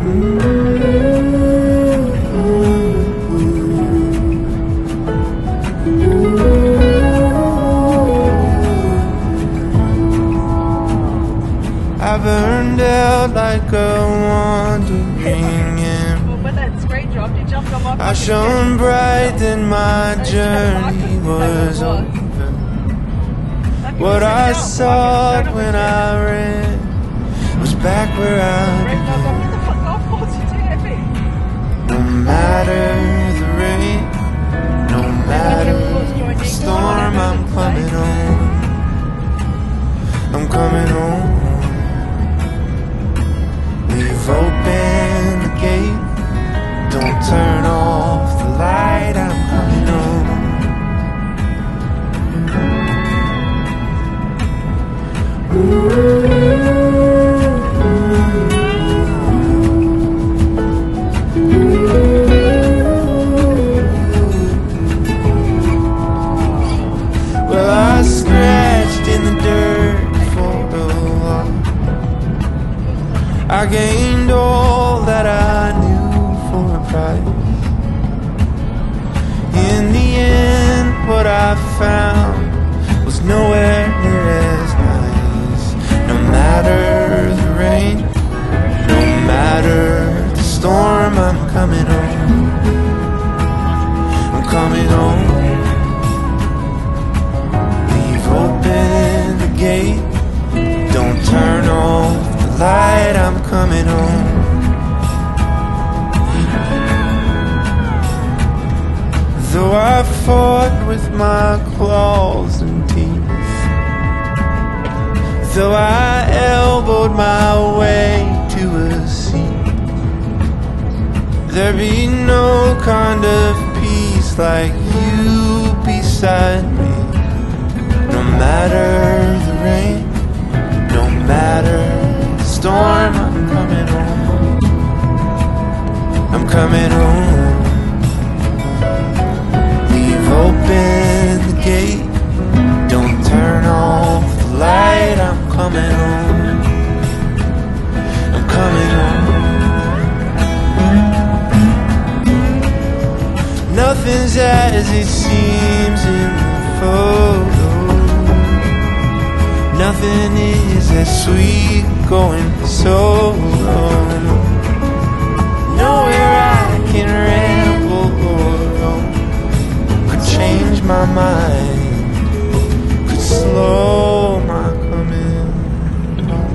I burned out like a wandering ember. But that's great job. You jumped on my I shone bright, then my journey was over. What I sought when I ran was back where I began. No matter the rain, no matter the storm, I'm coming home. I'm coming home. We've opened the gate. Don't turn off the light. I'm coming home. Well, I scratched in the dirt for a while. I gained all that I knew for a price. In the end, what I found was nowhere near as nice. No matter the rain, no matter the storm, I'm coming home. I'm coming home. Leave open the gate. Don't turn off the light. I'm coming home. Though I fought with my claws and teeth, though I elbowed my way to a seat, there be no kind of peace like you beside me. No matter the rain, no matter the storm, I'm coming home. I'm coming home. Open the gate, don't turn off the light. I'm coming home. I'm coming home. Nothing's as it seems in the photo. Nothing is as sweet going solo. Nowhere I can ramble or roam. Change my mind, could slow my coming home.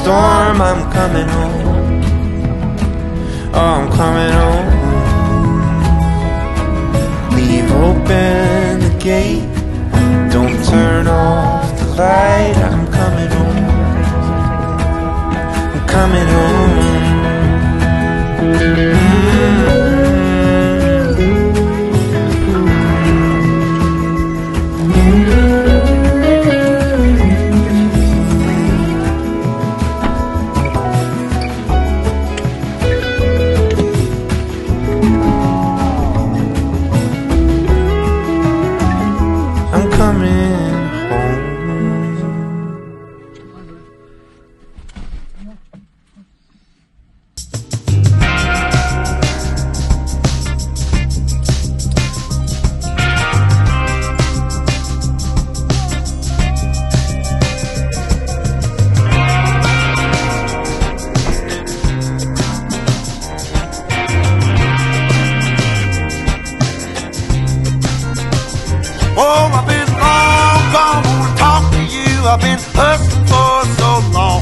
Storm, I'm coming home. Oh, I'm coming home. Leave open the gate. Don't turn off the light. I'm coming home. I'm coming home. I've been hustling for so long.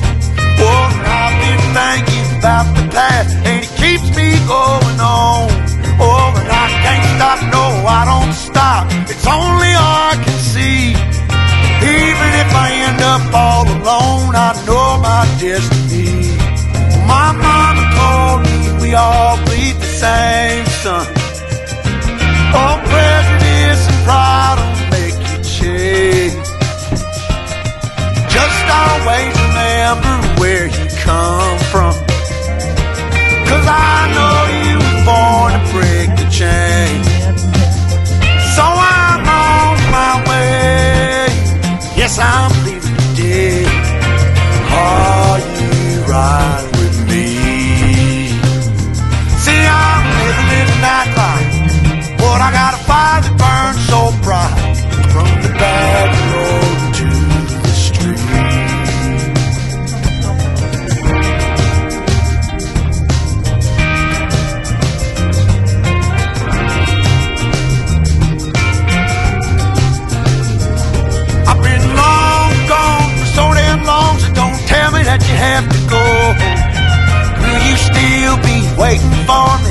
Oh, and I've been thinking about the past, and it keeps me going on. Oh, and I can't stop, no, I don't stop. It's only I can see. Even if I end up all alone, I know my destiny. My mama told me we all bleed the same sun. waiting for me.